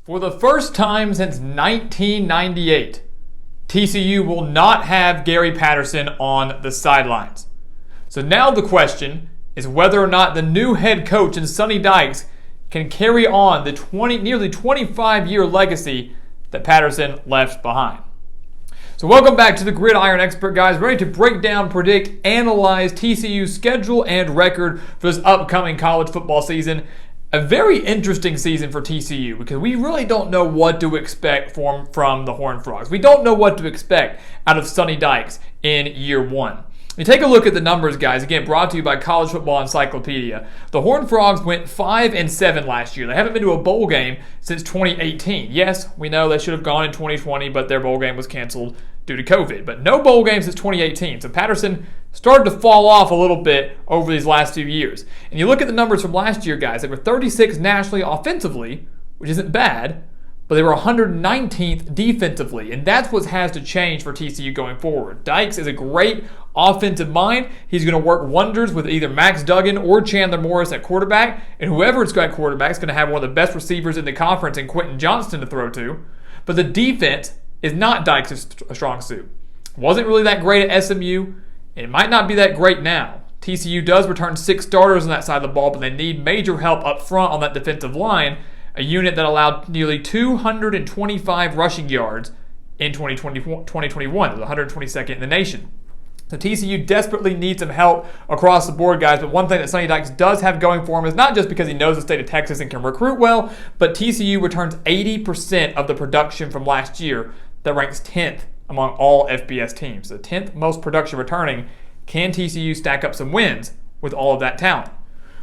For the first time since 1998, TCU will not have Gary Patterson on the sidelines. So now the question is whether or not the new head coach in Sonny Dykes can carry on the nearly 25-year legacy that Patterson left behind. So welcome back to the Gridiron Expert, guys. Ready to break down, predict, analyze TCU's schedule and record for this upcoming college football season. A very interesting season for TCU because we really don't know what to expect from the Horned Frogs. We don't know what to expect out of Sonny Dykes in year one. You take a look at the numbers, guys. Again, brought to you by College Football Encyclopedia. The Horned Frogs went 5-7 last year. They haven't been to a bowl game since 2018. Yes, we know they should have gone in 2020, but their bowl game was canceled due to COVID. But no bowl game since 2018. So Patterson started to fall off a little bit over these last few years. And you look at the numbers from last year, guys. They were 36 nationally offensively, which isn't bad, but they were 119th defensively. And that's what has to change for TCU going forward. Dykes is a great offensive mind. He's going to work wonders with either Max Duggan or Chandler Morris at quarterback. And whoever's got quarterback is going to have one of the best receivers in the conference in Quentin Johnston to throw to. But the defense is not Dykes' strong suit. Wasn't really that great at SMU. It might not be that great now. TCU does return 6 starters on that side of the ball, but they need major help up front on that defensive line, a unit that allowed nearly 225 rushing yards in 2021. It was 122nd in the nation. So TCU desperately needs some help across the board, guys. But one thing that Sonny Dykes does have going for him is not just because he knows the state of Texas and can recruit well, but TCU returns 80% of the production from last year that ranks 10th among all FBS teams. The 10th most production returning. Can TCU stack up some wins with all of that talent?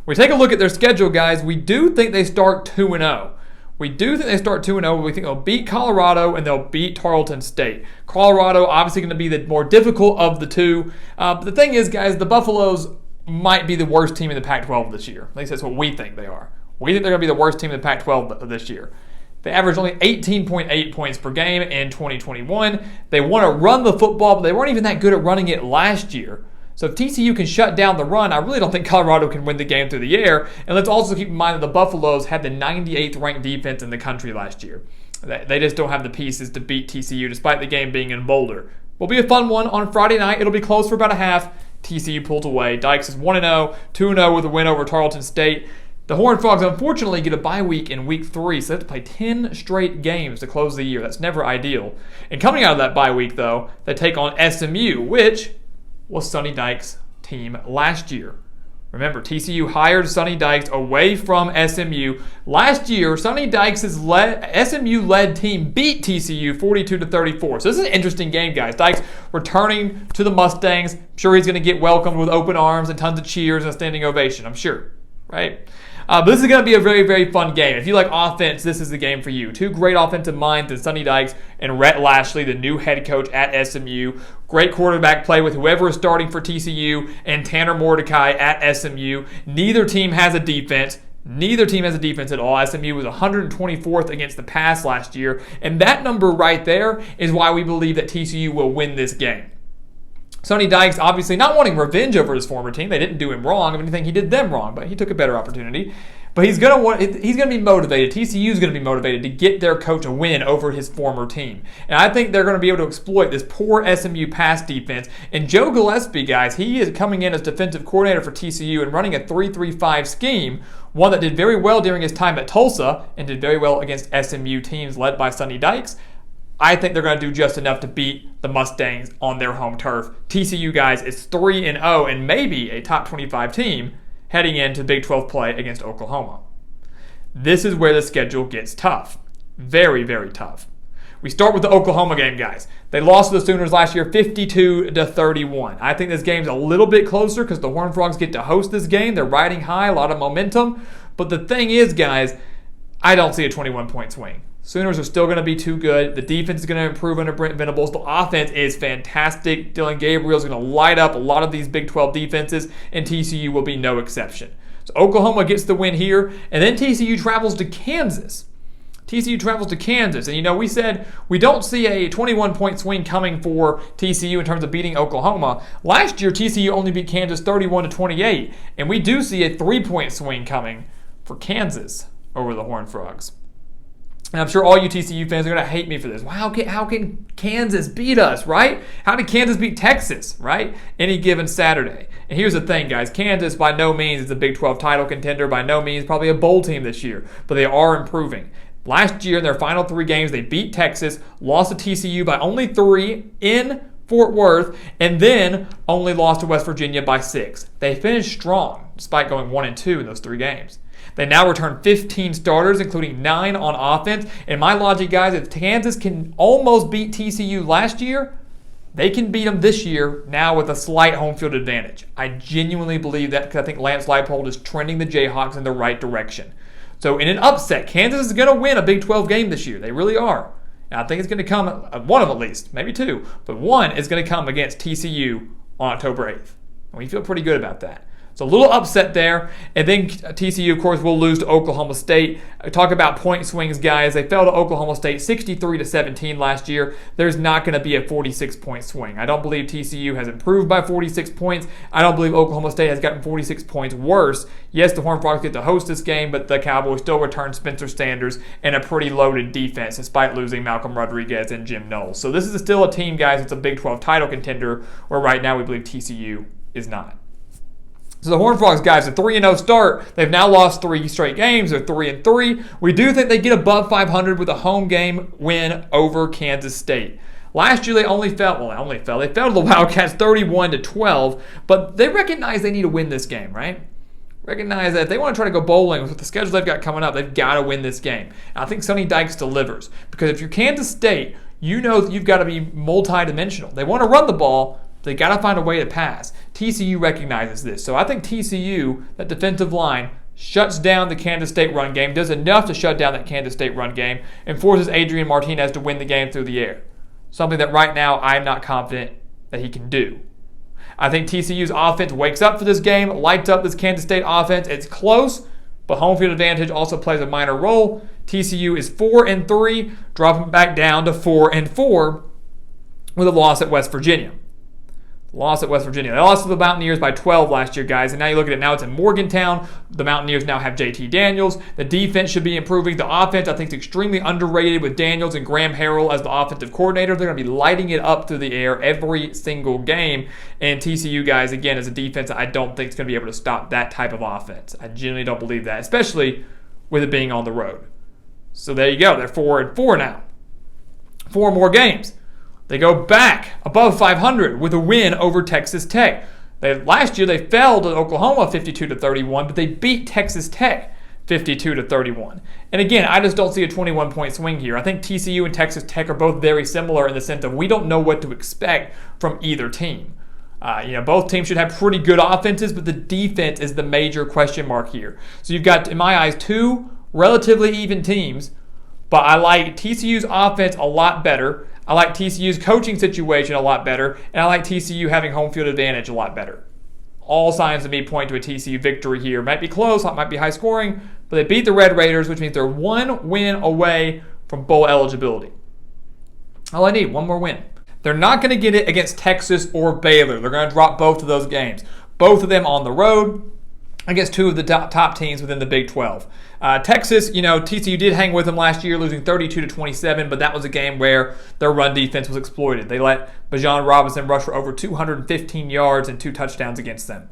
We take a look at their schedule, guys. We do think they start 2-0. We think they'll beat Colorado and they'll beat Tarleton State. Colorado obviously going to be the more difficult of the two. But the thing is, guys, the Buffaloes might be the worst team in the Pac-12 this year. At least that's what we think they are. We think they're going to be the worst team in the Pac-12 this year. They averaged only 18.8 points per game in 2021. They want to run the football, but they weren't even that good at running it last year. So if TCU can shut down the run, I really don't think Colorado can win the game through the air. And let's also keep in mind that the Buffaloes had the 98th ranked defense in the country last year. They just don't have the pieces to beat TCU despite the game being in Boulder. Will be a fun one on Friday night. It'll be close for about a half. TCU pulls away. Dykes is 1-0, 2-0 with a win over Tarleton State. The Horned Frogs unfortunately get a bye week in week 3, so they have to play 10 straight games to close the year. That's never ideal. And coming out of that bye week, though, they take on SMU, which was Sonny Dykes' team last year. Remember, TCU hired Sonny Dykes away from SMU. Last year, Sonny Dykes' SMU-led team beat TCU 42-34. So this is an interesting game, guys. Dykes returning to the Mustangs. I'm sure he's going to get welcomed with open arms and tons of cheers and a standing ovation, I'm sure. Right? But this is going to be a very, very fun game. If you like offense, this is the game for you. Two great offensive minds in Sonny Dykes and Rhett Lashley, the new head coach at SMU. Great quarterback play with whoever is starting for TCU and Tanner Mordecai at SMU. Neither team has a defense. At all. SMU was 124th against the pass last year. And that number right there is why we believe that TCU will win this game. Sonny Dykes obviously not wanting revenge over his former team. They didn't do him wrong. If anything, he did them wrong, but he took a better opportunity. But he's going to be motivated. TCU's going to be motivated to get their coach a win over his former team. And I think they're going to be able to exploit this poor SMU pass defense. And Joe Gillespie, guys, he is coming in as defensive coordinator for TCU and running a 3-3-5 scheme, one that did very well during his time at Tulsa and did very well against SMU teams led by Sonny Dykes. I think they're going to do just enough to beat the Mustangs on their home turf. TCU, guys, is 3-0 and maybe a top 25 team heading into Big 12 play against Oklahoma. This is where the schedule gets tough. Very, very tough. We start with the Oklahoma game, guys. They lost to the Sooners last year 52-31. I think this game's a little bit closer because the Horned Frogs get to host this game. They're riding high, a lot of momentum. But the thing is, guys, I don't see a 21-point swing. Sooners are still going to be too good. The defense is going to improve under Brent Venables. The offense is fantastic. Dylan Gabriel is going to light up a lot of these Big 12 defenses, and TCU will be no exception. So Oklahoma gets the win here, and then TCU travels to Kansas. And we said we don't see a 21-point swing coming for TCU in terms of beating Oklahoma. Last year, TCU only beat Kansas 31-28, and we do see a 3-point swing coming for Kansas over the Horned Frogs. And I'm sure all you TCU fans are going to hate me for this. Well, how can Kansas beat us, right? How did Kansas beat Texas, right? Any given Saturday. And here's the thing, guys. Kansas, by no means, is a Big 12 title contender. By no means, probably a bowl team this year. But they are improving. Last year, in their final 3 games, they beat Texas, lost to TCU by only 3 in Fort Worth, and then only lost to West Virginia by 6. They finished strong, despite going 1-2 in those 3 games. They now return 15 starters, including 9 on offense. And my logic, guys, if Kansas can almost beat TCU last year, they can beat them this year now with a slight home field advantage. I genuinely believe that because I think Lance Leipold is trending the Jayhawks in the right direction. So in an upset, Kansas is going to win a Big 12 game this year. They really are. And I think it's going to come, one of them at least, maybe 2, but one is going to come against TCU on October 8th. And we feel pretty good about that. So a little upset there. And then TCU, of course, will lose to Oklahoma State. Talk about point swings, guys. They fell to Oklahoma State 63-17 last year. There's not going to be a 46-point swing. I don't believe TCU has improved by 46 points. I don't believe Oklahoma State has gotten 46 points worse. Yes, the Horned Frogs get to host this game, but the Cowboys still return Spencer Sanders and a pretty loaded defense despite losing Malcolm Rodriguez and Jim Knowles. So this is still a team, guys, it's a Big 12 title contender, where right now we believe TCU is not. So the Horned Frogs, guys, a 3-0 start. They've now lost 3 straight games. They're 3-3. We do think they get above 500 with a home game win over Kansas State. Last year they They fell to the Wildcats 31-12, but they recognize they need to win this game, right? Recognize that if they want to try to go bowling with the schedule they've got coming up, they've got to win this game. And I think Sonny Dykes delivers. Because if you're Kansas State, you know that you've got to be multi-dimensional. They want to run the ball. They got to find a way to pass. TCU recognizes this. So I think TCU, that defensive line, shuts down the Kansas State run game, does enough to shut down that Kansas State run game, and forces Adrian Martinez to win the game through the air. Something that right now I'm not confident that he can do. I think TCU's offense wakes up for this game, lights up this Kansas State offense. It's close, but home field advantage also plays a minor role. TCU is 4-3, dropping back down to 4-4 with a loss at West Virginia. They lost to the Mountaineers by 12 last year, guys. And now you look at it, now it's in Morgantown. The Mountaineers now have JT Daniels. The defense should be improving. The offense, I think, is extremely underrated with Daniels and Graham Harrell as the offensive coordinator. They're going to be lighting it up through the air every single game. And TCU, guys, again, as a defense, I don't think it's going to be able to stop that type of offense. I genuinely don't believe that, especially with it being on the road. So there you go. They're 4-4 now. 4 more games. They go back above 500 with a win over Texas Tech. Last year they fell to Oklahoma 52-31, but they beat Texas Tech 52-31. And again, I just don't see a 21-point swing here. I think TCU and Texas Tech are both very similar in the sense of we don't know what to expect from either team. Both teams should have pretty good offenses, but the defense is the major question mark here. So you've got, in my eyes, 2 relatively even teams, but I like TCU's offense a lot better. I like TCU's coaching situation a lot better, and I like TCU having home field advantage a lot better. All signs to me point to a TCU victory here. Might be close, might be high scoring, but they beat the Red Raiders, which means they're 1 win away from bowl eligibility. All I need, 1 more win. They're not going to get it against Texas or Baylor. They're going to drop both of those games. Both of them on the road against 2 of the top teams within the Big 12. Texas, TCU did hang with them last year, losing 32-27, but that was a game where their run defense was exploited. They let Bijan Robinson rush for over 215 yards and 2 touchdowns against them.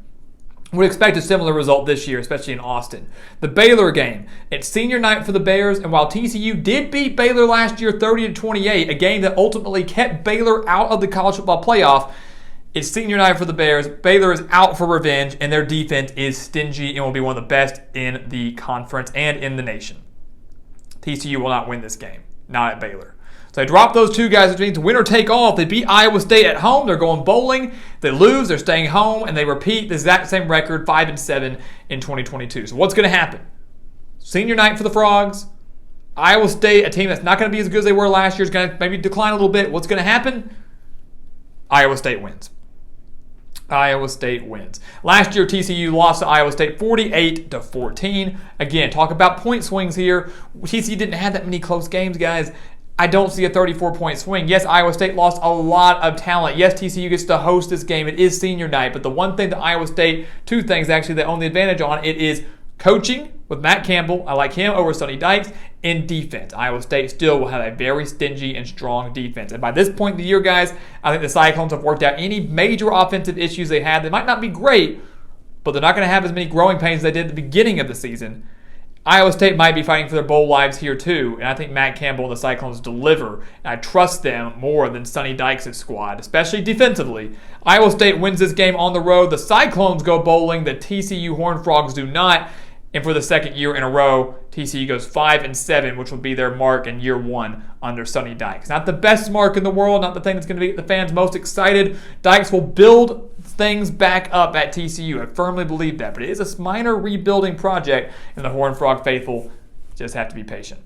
Would expect a similar result this year, especially in Austin. The Baylor game, it's senior night for the Bears, and while TCU did beat Baylor last year 30-28, a game that ultimately kept Baylor out of the college football playoff, it's senior night for the Bears. Baylor is out for revenge, and their defense is stingy and will be one of the best in the conference and in the nation. TCU will not win this game, not at Baylor. So they drop those 2 guys, which means win or take all. If they beat Iowa State at home, they're going bowling. If they lose, they're staying home, and they repeat the exact same record, 5-7 in 2022. So what's going to happen? Senior night for the Frogs. Iowa State, a team that's not going to be as good as they were last year, is going to maybe decline a little bit. What's going to happen? Iowa State wins. Iowa State wins. Last year, TCU lost to Iowa State 48-14. Again, talk about point swings here. TCU didn't have that many close games, guys. I don't see a 34-point swing. Yes, Iowa State lost a lot of talent. Yes, TCU gets to host this game. It is senior night. But the one thing that Iowa State, 2 things actually, they own the advantage on, it is Coaching with Matt Campbell, I like him over Sonny Dykes. In defense, Iowa State still will have a very stingy and strong defense. And by this point in the year, guys, I think the Cyclones have worked out any major offensive issues they had. They might not be great, but they're not going to have as many growing pains as they did at the beginning of the season. Iowa State might be fighting for their bowl lives here too, and I think Matt Campbell and the Cyclones deliver, and I trust them more than Sonny Dykes' squad, especially defensively. Iowa State wins this game on the road. The Cyclones go bowling. The TCU Horned Frogs do not. And for the second year in a row, TCU goes 5-7, which will be their mark in year one under Sonny Dykes. Not the best mark in the world, not the thing that's going to get the fans most excited. Dykes will build things back up at TCU. I firmly believe that. But it is a minor rebuilding project, and the Horned Frog faithful just have to be patient.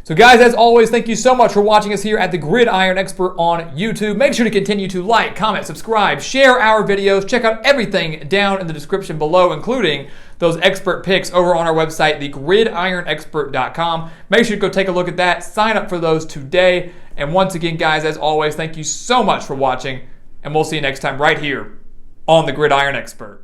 So guys, as always, thank you so much for watching us here at the Gridiron Expert on YouTube. Make sure to continue to like, comment, subscribe, share our videos. Check out everything down in the description below, including those expert picks over on our website, thegridironexpert.com. Make sure to go take a look at that. Sign up for those today. And once again, guys, as always, thank you so much for watching, and we'll see you next time right here on the Gridiron Expert.